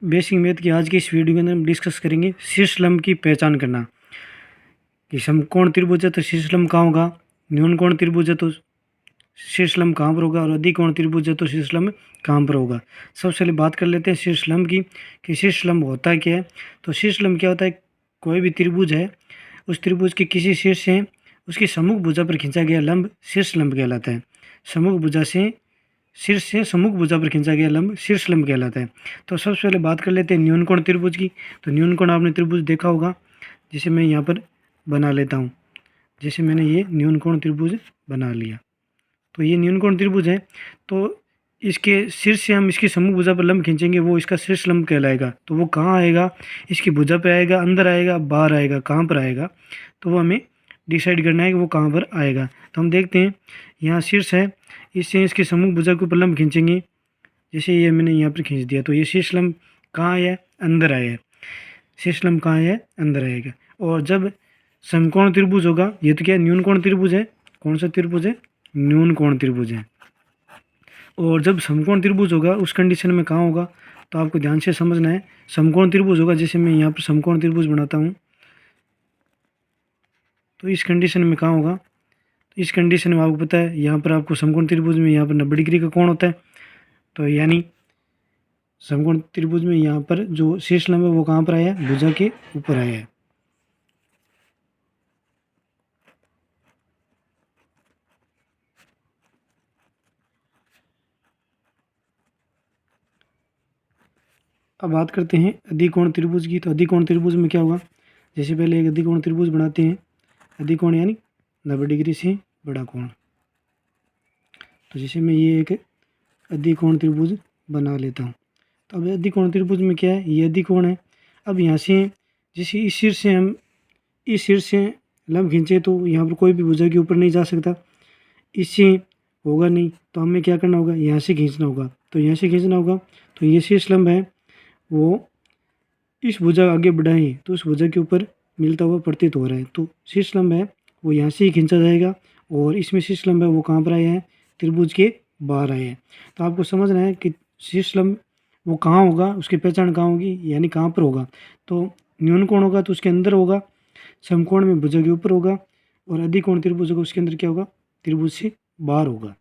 Basic math की आज की इस वीडियो के अंदर हम डिस्कस करेंगे शीर्ष लंब की पहचान करना कि समकोण त्रिभुज है तो शीर्ष लंब कहाँ होगा, न्यून कोण त्रिभुज है तो शीर्ष लंब कहाँ पर होगा और अधिकोण त्रिभुज है तो शीर्ष लंब कहाँ पर होगा। सबसे पहले बात कर लेते हैं शीर्ष लंब की कि शीर्ष लंब होता क्या है। तो शीर्ष लंब क्या होता है, कोई भी त्रिभुज है उस त्रिभुज के किसी शीर्ष से उसकी सम्मुख भुजा पर खींचा गया लंब शीर्ष लंब कहलाता है। सम्मुख भुजा से शीर्ष से सम्मुख भुजा पर खींचा गया लंब शीर्ष लंब कहलाता है। तो सबसे पहले बात कर लेते हैं न्यून कोण त्रिभुज की। तो न्यून कोण आपने त्रिभुज देखा होगा, जिसे मैं यहाँ पर बना लेता हूँ। जैसे मैंने ये न्यून कोण त्रिभुज बना लिया, तो ये न्यून कोण त्रिभुज है। तो इसके शीर्ष से हम इसकी सम्मुख भुजा पर लंब खींचेंगे, वो इसका शीर्ष लंब कहलाएगा। तो वो कहाँ आएगा, इसकी भुजा पे आएगा, अंदर आएगा, बाहर आएगा, कहाँ पर आएगा, तो वो हमें डिसाइड करना है कि वो कहाँ पर आएगा। तो हम देखते हैं, यहाँ शीर्ष है, इससे इसकी सम्मुख भुजा के ऊपर लंब खींचेंगे। जैसे ये मैंने यहाँ पर खींच दिया, तो ये शीर्ष लंब कहाँ है, अंदर आया। शीर्ष लंब कहाँ है, अंदर आएगा। और जब समकोण त्रिभुज होगा, ये तो क्या है, न्यून कोण त्रिभुज है। कौन सा त्रिभुज है, न्यून कोण त्रिभुज है। और जब समकोण त्रिभुज होगा उस कंडीशन में कहाँ होगा, तो आपको ध्यान से समझना है। समकोण त्रिभुज होगा, जैसे मैं यहाँ पर समकोण त्रिभुज बनाता हूँ, तो इस कंडीशन में कहाँ होगा, इस कंडीशन में आपको पता है, यहाँ पर आपको समकोण त्रिभुज में यहाँ पर 90 डिग्री का कोण होता है। तो यानी समकोण त्रिभुज में यहाँ पर जो शीर्ष लंब है वो कहाँ पर आया है, भुजा के ऊपर आया है। अब बात करते हैं अधिकोण त्रिभुज की। तो अधिकोण त्रिभुज में क्या होगा, जैसे पहले एक अधिकोण त्रिभुज बनाते हैं। अधिकोण यानी 90 डिग्री से बड़ा कोण। तो जैसे मैं ये एक अधिकोण त्रिभुज बना लेता हूँ। तो अब अधिकोण त्रिभुज में क्या है, ये अधिकोण है। अब यहाँ से जैसे इस शीर्ष से हम इस शीर्ष से लंब खींचे, तो यहाँ पर कोई भी भुजा के ऊपर नहीं जा सकता, इससे होगा नहीं। तो हमें क्या करना होगा, यहाँ से खींचना होगा। तो यहाँ से खींचना होगा, तो ये शीर्ष लंब है, वो इस भुजा आगे बढ़ाएं तो उस भुजा के ऊपर मिलता हुआ प्रतीत हो रहा है। तो शीर्ष लंब है वो यहाँ से ही खींचा जाएगा। और इसमें शीर्ष लंब है वो कहाँ पर आया है, त्रिभुज के बाहर आया है। तो आपको समझना है कि शीर्ष लंब वो कहाँ होगा, उसकी पहचान कहाँ होगी, यानी कहाँ पर होगा। तो न्यून कोण होगा तो उसके अंदर होगा, समकोण में भुजा के ऊपर होगा, और अधिकोण त्रिभुज होगा उसके अंदर क्या होगा, त्रिभुज से बाहर होगा।